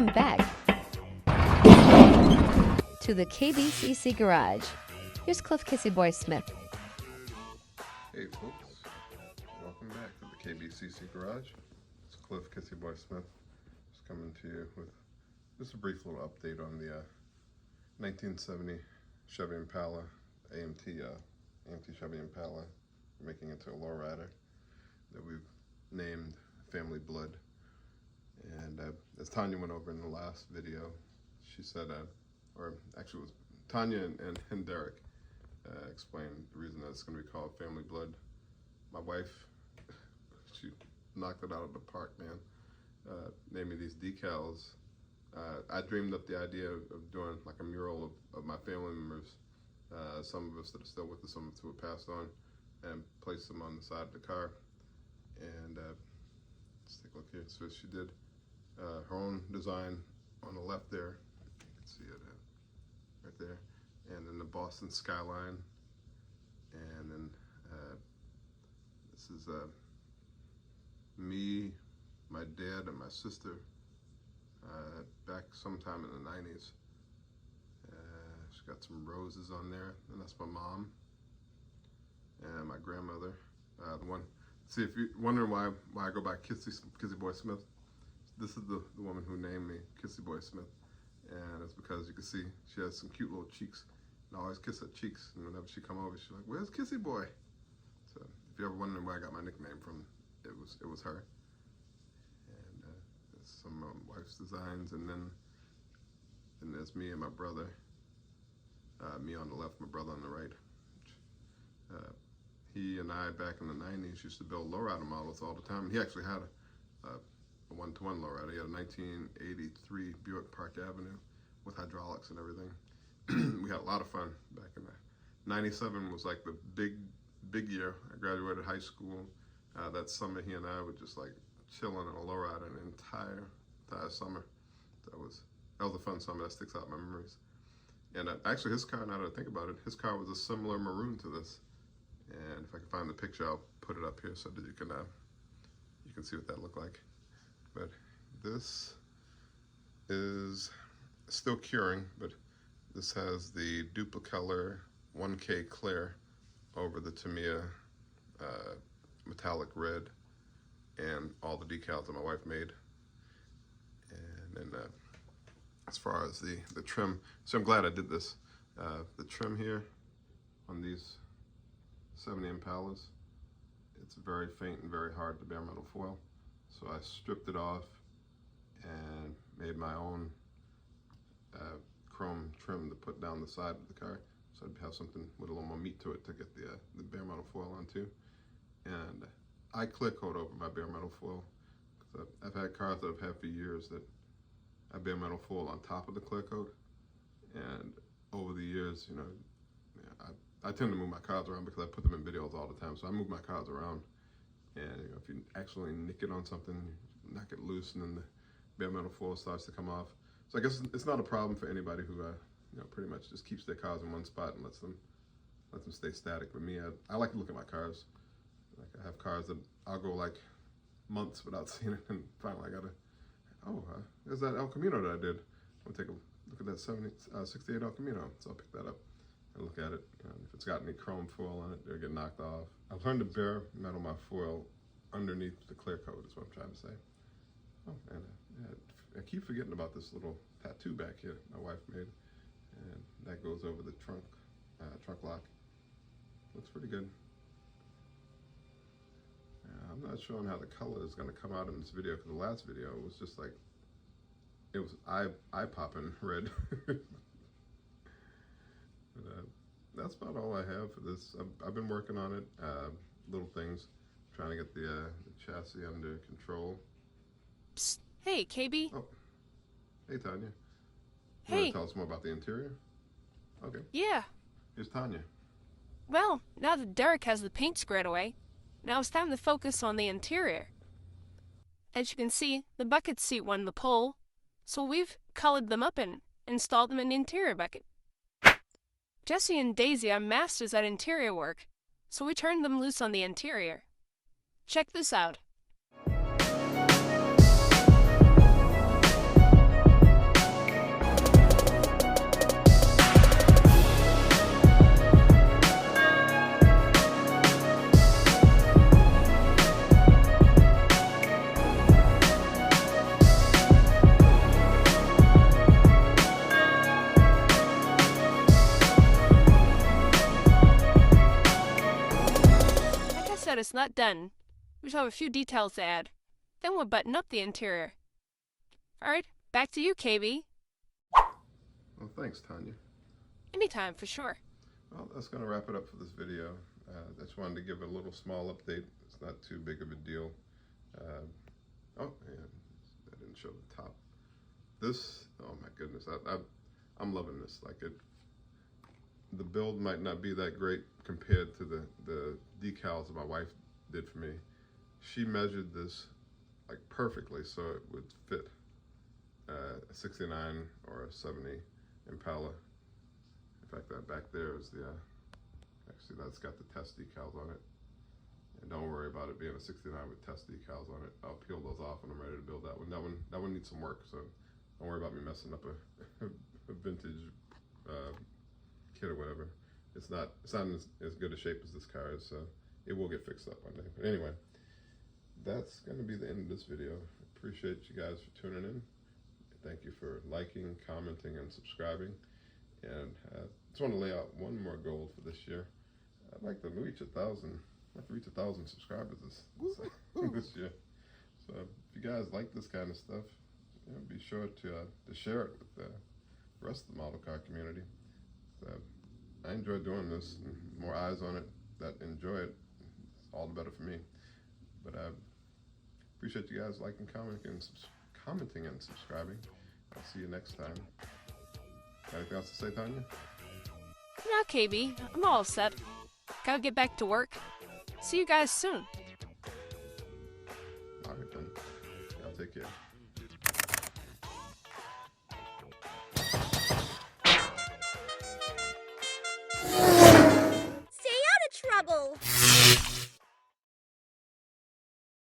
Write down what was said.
Welcome back to the KBCC Garage. Here's Cliff Kissy Boy Smith. Hey folks, welcome back to the KBCC Garage. It's Cliff Kissy Boy Smith, just coming to you with just a brief little update on the 1970 Chevy Impala, AMT Chevy Impala, making it to a lowrider that we've named Family Blood. And as Tanya went over in the last video, she said, or actually it was Tanya and Derek explained the reason that it's going to be called Family Blood. My wife, she knocked it out of the park, man. Named me these decals. I dreamed up the idea of doing like a mural of my family members, some of us that are still with us, some of us who have passed on, and place them on the side of the car. And let's take a look here. So she did her own design on the left there. You can see it right there. And then the Boston skyline. And then this is me, my dad, and my sister back sometime in the 90s. She's got some roses on there, and that's my mom and my grandmother. The one. See, if you're wondering why I go by Kissy Boy Smith, this is the woman who named me Kissy Boy Smith, and it's because you can see she has some cute little cheeks, and I always kiss her cheeks, and whenever she come over, she's like, "Where's Kissy Boy?" So if you're ever wondering where I got my nickname from, it was her. And there's some wife's designs, and then there's me and my brother. Me on the left, my brother on the right. He and I, back in the 90s, used to build lowrider models all the time. And he actually had a one-to-one lowrider. He had a 1983 Buick Park Avenue with hydraulics and everything. We had a lot of fun back in that. 97 was like the big year. I graduated high school. That summer, he and I were just like chilling in a lowrider the entire summer. That was a fun summer. That sticks out in my memories. And actually, his car, now that I think about it, his car was a similar maroon to this. And if I can find the picture, I'll put it up here so that you can see what that looked like. But this is still curing, but this has the Duplicolor 1K clear over the Tamiya metallic red and all the decals that my wife made. And then as far as the trim, so I'm glad I did this. The trim here on these 70 Impalas, it's very faint and very hard to bare metal foil. So I stripped it off and made my own chrome trim to put down the side of the car. So I'd have something with a little more meat to it to get the bare metal foil onto. And I clear coat over my bare metal foil. Cause I've had cars that I've had for years that I bare metal foil on top of the clear coat. And over the years, you know, I tend to move my cars around because I put them in videos all the time. So I move my cars around, and you know, if you accidentally nick it on something, you knock it loose, and then the bare metal foil starts to come off. So I guess it's not a problem for anybody who you know, pretty much just keeps their cars in one spot and lets them stay static. But me, I like to look at my cars. Like I have cars that I'll go like months without seeing it, and finally I gotta, there's that El Camino that I did. I'll take a look at that 68 El Camino. So I'll pick that up and look at it. If it's got any chrome foil on it, it'll get knocked off. I've learned to bare metal my foil underneath the clear coat, is what I'm trying to say. Oh, and I keep forgetting about this little tattoo back here my wife made, and that goes over the trunk lock. Looks pretty good. I'm not sure on how the color is going to come out in this video, because the last video was just like, it was eye-popping red. But, that's about all I have for this. I've been working on it, little things, trying to get the chassis under control. Psst. Hey, KB. Oh, hey Tanya. Hey. You want to tell us more about the interior? Okay. Yeah. Here's Tanya. Well, now that Derek has the paint squared away, now it's time to focus on the interior. As you can see, the bucket seat won the pole, so we've colored them up and installed them in the interior bucket. Jessie and Daisy are masters at interior work, so we turned them loose on the interior. Check this out. it's not done. We still have a few details to add. Then we'll button up the interior. Alright, back to you, KB. Well, thanks, Tanya. Anytime, for sure. Well, that's going to wrap it up for this video. I just wanted to give a little small update. It's not too big of a deal. Oh, yeah, I didn't show the top. This, oh my goodness, I'm loving this. Like the build might not be that great compared to the decals that my wife did for me. She measured this like perfectly so it would fit a 69 or a 70 Impala. In fact, that back there is the, actually that's got the test decals on it. And don't worry about it being a 69 with test decals on it. I'll peel those off when I'm ready to build that one. That one needs some work, so don't worry about me messing up a vintage kit or whatever. It's not in as good a shape as this car is, so it will get fixed up one day. But anyway, that's going to be the end of this video. Appreciate you guys for tuning in. Thank you for liking, commenting, and subscribing. And I just want to lay out one more goal for this year. I'd like to reach 1,000. I have to reach 1,000 subscribers this year. So if you guys like this kind of stuff, you know, be sure to share it with the rest of the model car community. So I enjoy doing this. And more eyes on it that enjoy it, it's all the better for me. But I appreciate you guys liking, commenting, and subscribing. I'll see you next time. Anything else to say, Tanya? Now, KB, I'm all set. Gotta get back to work. See you guys soon. All right, then. Y'all take care. Stay out of trouble!